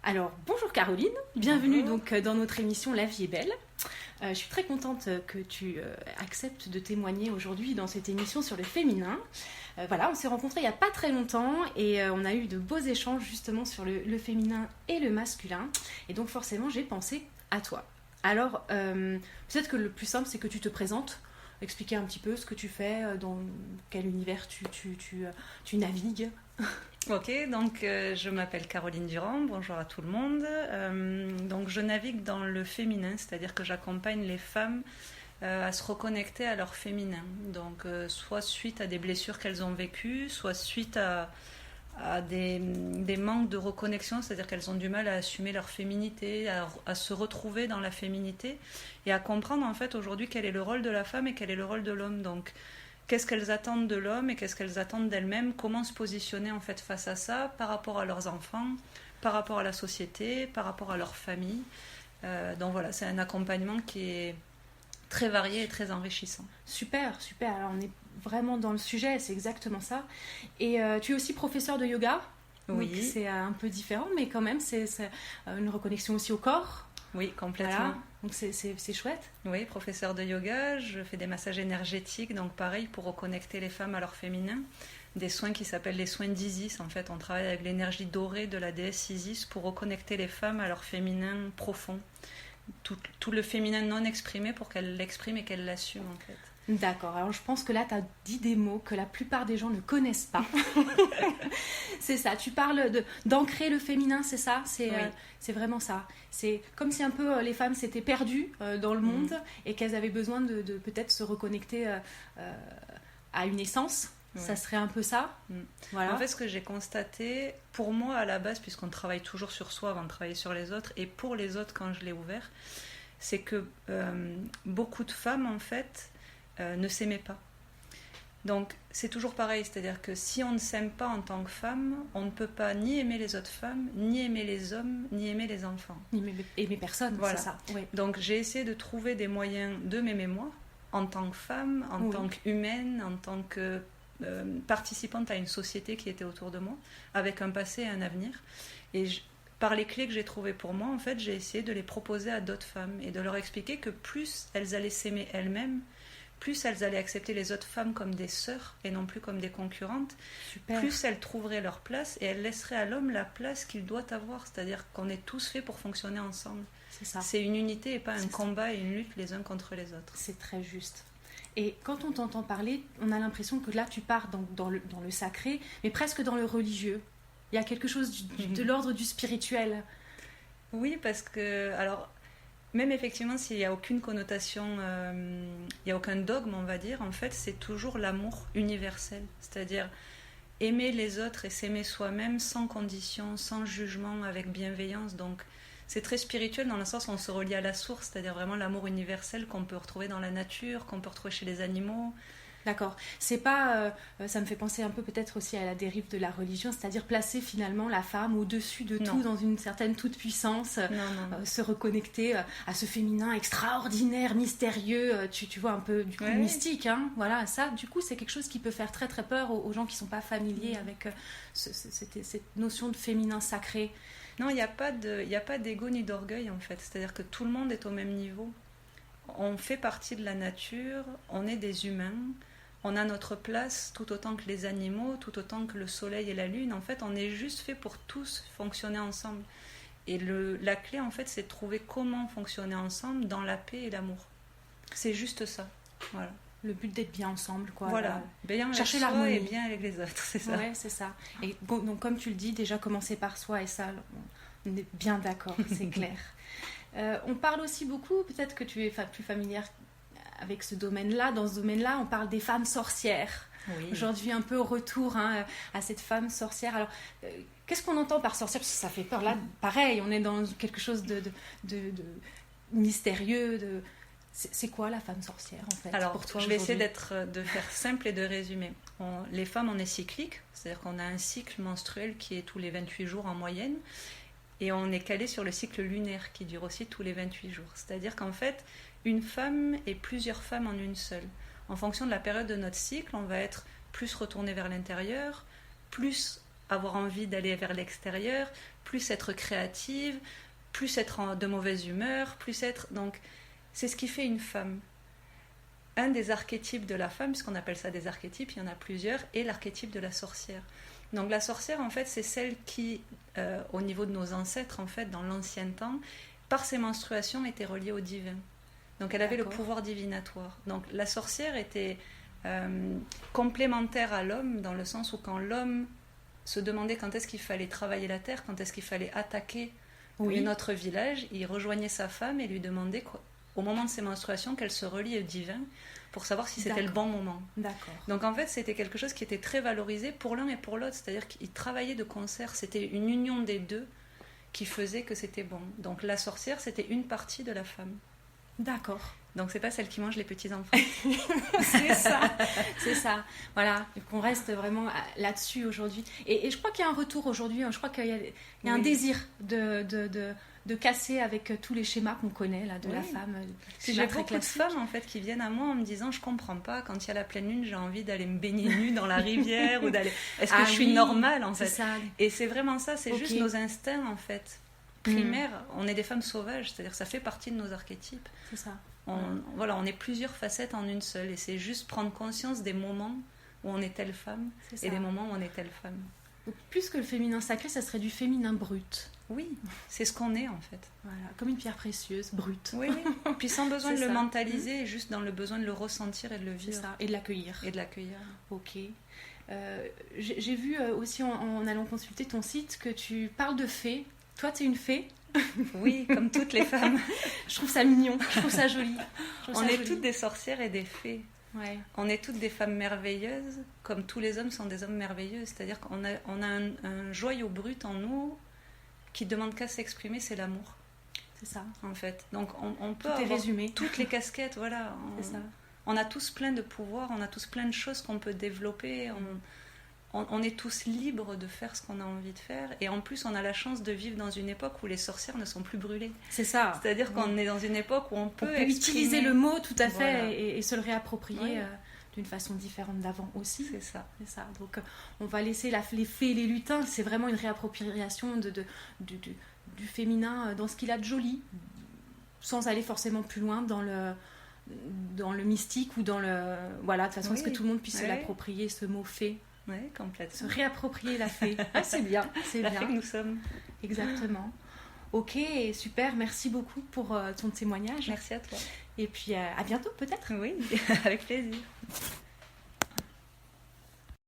Alors, bonjour Caroline, bienvenue donc dans notre émission La vie est belle. Je suis très contente que tu acceptes de témoigner aujourd'hui dans cette émission sur le féminin. Voilà, on s'est rencontrés il n'y a pas très longtemps et on a eu de beaux échanges justement sur le féminin et le masculin. Et donc forcément, j'ai pensé à toi. Alors, peut-être que le plus simple, c'est que tu te présentes, expliquer un petit peu ce que tu fais, dans quel univers tu navigues. Ok, donc je m'appelle Caroline Durand, bonjour à tout le monde. Donc je navigue dans le féminin, c'est-à-dire que j'accompagne les femmes à se reconnecter à leur féminin. Donc soit suite à des blessures qu'elles ont vécues, soit suite à des manques de reconnexion, c'est-à-dire qu'elles ont du mal à assumer leur féminité, à se retrouver dans la féminité et à comprendre en fait aujourd'hui quel est le rôle de la femme et quel est le rôle de l'homme. Donc qu'est-ce qu'elles attendent de l'homme et qu'est-ce qu'elles attendent d'elles-mêmes, comment se positionner en fait face à ça par rapport à leurs enfants, par rapport à la société, par rapport à leur famille. Donc voilà, c'est un accompagnement qui est très varié et très enrichissant. Super, super. Alors on est vraiment dans le sujet, c'est exactement ça. Et tu es aussi professeur de yoga. Oui. Donc c'est un peu différent, mais quand même c'est une reconnexion aussi au corps. Oui, complètement. Voilà. Donc c'est chouette. Oui, professeur de yoga, je fais des massages énergétiques, donc pareil pour reconnecter les femmes à leur féminin. Des soins qui s'appellent les soins d'Isis. En fait, on travaille avec l'énergie dorée de la déesse Isis pour reconnecter les femmes à leur féminin profond. Tout le féminin non exprimé pour qu'elles l'expriment et qu'elles l'assument en fait. D'accord, alors je pense que là tu as dit des mots que la plupart des gens ne connaissent pas. C'est ça, tu parles d'ancrer le féminin, c'est ça, c'est vraiment ça. C'est comme si un peu les femmes s'étaient perdues dans le monde et qu'elles avaient besoin de peut-être se reconnecter à une essence. Ça serait un peu ça. Voilà. En fait, ce que j'ai constaté, pour moi à la base, puisqu'on travaille toujours sur soi avant de travailler sur les autres, et pour les autres quand je l'ai ouvert, c'est que beaucoup de femmes en fait ne s'aimaient pas. Donc c'est toujours pareil, c'est-à-dire que si on ne s'aime pas en tant que femme, on ne peut pas ni aimer les autres femmes, ni aimer les hommes, ni aimer les enfants. Ni aimer personne, voilà. C'est ça. Oui. Donc j'ai essayé de trouver des moyens de m'aimer moi, en tant que femme, en tant qu'humaine, en tant que participante à une société qui était autour de moi, avec un passé et un avenir. Et par les clés que j'ai trouvées pour moi, en fait, j'ai essayé de les proposer à d'autres femmes et de leur expliquer que plus elles allaient s'aimer elles-mêmes, plus elles allaient accepter les autres femmes comme des sœurs et non plus comme des concurrentes. Super. Plus elles trouveraient leur place et elles laisseraient à l'homme la place qu'il doit avoir, c'est-à-dire qu'on est tous faits pour fonctionner ensemble. C'est ça. C'est une unité et pas un combat et une lutte les uns contre les autres. C'est très juste. Et quand on t'entend parler, on a l'impression que là tu pars dans le sacré, mais presque dans le religieux. Il y a quelque chose de l'ordre du spirituel. Oui, parce que, alors, même effectivement, s'il n'y a aucune connotation, il n'y a aucun dogme, on va dire, en fait, c'est toujours l'amour universel. C'est-à-dire aimer les autres et s'aimer soi-même sans condition, sans jugement, avec bienveillance. Donc, c'est très spirituel dans le sens où on se relie à la source, c'est-à-dire vraiment l'amour universel qu'on peut retrouver dans la nature, qu'on peut retrouver chez les animaux. D'accord. C'est pas, ça me fait penser un peu peut-être aussi à la dérive de la religion, c'est-à-dire placer finalement la femme au-dessus de tout, dans une certaine toute-puissance, se reconnecter à ce féminin extraordinaire, mystérieux, tu vois, un peu du coup mystique. Hein, voilà, ça, du coup, c'est quelque chose qui peut faire très très peur aux gens qui ne sont pas familiers avec cette notion de féminin sacré. Non, il n'y a pas d'ego ni d'orgueil en fait, c'est-à-dire que tout le monde est au même niveau. On fait partie de la nature, on est des humains, on a notre place tout autant que les animaux, tout autant que le soleil et la lune. En fait, on est juste fait pour tous fonctionner ensemble. Et la clé, en fait, c'est de trouver comment fonctionner ensemble dans la paix et l'amour. C'est juste ça. Voilà. Le but d'être bien ensemble, quoi. Voilà. Bien chercher avec soi l'harmonie. Et bien avec les autres, c'est ça. Ouais, c'est ça. Et donc, comme tu le dis, déjà commencer par soi et ça, on est bien d'accord, c'est clair. On parle aussi beaucoup, peut-être que tu es plus familière avec ce domaine-là. Dans ce domaine-là, on parle des femmes sorcières. Oui. Aujourd'hui, un peu au retour à cette femme sorcière. Alors, qu'est-ce qu'on entend par sorcière ? Parce que ça fait peur. Là, pareil, on est dans quelque chose de mystérieux. C'est quoi la femme sorcière, en fait ? Alors, pour toi, je vais essayer de faire simple et de résumer. Les femmes, on est cycliques. C'est-à-dire qu'on a un cycle menstruel qui est tous les 28 jours en moyenne. Et on est calé sur le cycle lunaire qui dure aussi tous les 28 jours. C'est-à-dire qu'en fait, une femme et plusieurs femmes en une seule. En fonction de la période de notre cycle, on va être plus retourné vers l'intérieur, plus avoir envie d'aller vers l'extérieur, plus être créative, plus être de mauvaise humeur, plus être... Donc, c'est ce qui fait une femme. Un des archétypes de la femme, puisqu'on appelle ça des archétypes, il y en a plusieurs, est l'archétype de la sorcière. Donc la sorcière, en fait, c'est celle qui, au niveau de nos ancêtres, en fait, dans l'ancien temps, par ses menstruations, était reliée au divin. Donc elle avait le pouvoir divinatoire. Donc la sorcière était complémentaire à l'homme, dans le sens où quand l'homme se demandait quand est-ce qu'il fallait travailler la terre, quand est-ce qu'il fallait attaquer notre village, il rejoignait sa femme et lui demandait, au moment de ses menstruations, qu'elle se relie au divin pour savoir si c'était le bon moment. D'accord. Donc en fait, c'était quelque chose qui était très valorisé pour l'un et pour l'autre, c'est-à-dire qu'ils travaillaient de concert, c'était une union des deux qui faisait que c'était bon. Donc la sorcière, c'était une partie de la femme. D'accord. Donc c'est pas celle qui mange les petits-enfants. c'est ça. Voilà, qu'on reste vraiment là-dessus aujourd'hui. Et je crois qu'il y a un retour aujourd'hui, je crois qu'il y a un désir de casser avec tous les schémas qu'on connaît là, de la femme. J'ai beaucoup de femmes en fait, qui viennent à moi en me disant « je comprends pas, quand il y a la pleine lune, j'ai envie d'aller me baigner nue dans la rivière ou d'aller... Est-ce que je suis normale en fait ?» ça. Et c'est vraiment ça, c'est juste nos instincts en fait. Primaires, on est des femmes sauvages, c'est-à-dire que ça fait partie de nos archétypes. C'est ça. On est plusieurs facettes en une seule et c'est juste prendre conscience des moments où on est telle femme et des moments où on est telle femme. Donc, plus que le féminin sacré, ça serait du féminin brut. Oui, c'est ce qu'on est en fait. Voilà, comme une pierre précieuse, brute. Oui. Puis sans besoin de le mentaliser, juste dans le besoin de le ressentir et de le vivre. C'est ça, et de l'accueillir. Ok. J'ai vu aussi en allant consulter ton site que tu parles de fées. Toi, tu es une fée? Oui, comme toutes les femmes. Je trouve ça mignon, je trouve ça joli. On est toutes des sorcières et des fées. Ouais. On est toutes des femmes merveilleuses, comme tous les hommes sont des hommes merveilleux. C'est-à-dire qu'on a un joyau brut en nous qui demande qu'à s'exprimer, c'est l'amour. C'est ça. En fait. Donc on peut avoir toutes les casquettes, voilà. C'est ça. On a tous plein de pouvoirs, on a tous plein de choses qu'on peut développer. On est tous libres de faire ce qu'on a envie de faire. Et en plus, on a la chance de vivre dans une époque où les sorcières ne sont plus brûlées. C'est ça. C'est-à-dire qu'on est dans une époque où on peut utiliser le mot tout à fait et se le réapproprier d'une façon différente d'avant aussi. C'est ça. Donc, on va laisser les fées et les lutins. C'est vraiment une réappropriation du féminin dans ce qu'il a de joli, sans aller forcément plus loin dans le mystique ou dans le... Voilà, de façon à ce que tout le monde puisse se l'approprier, ce mot fée. Oui, complètement. Se réapproprier la fée. C'est bien. C'est la bien. fée que nous sommes. Exactement. Ok, super. Merci beaucoup pour ton témoignage. Merci à toi. Et puis à bientôt peut-être. Oui, avec plaisir.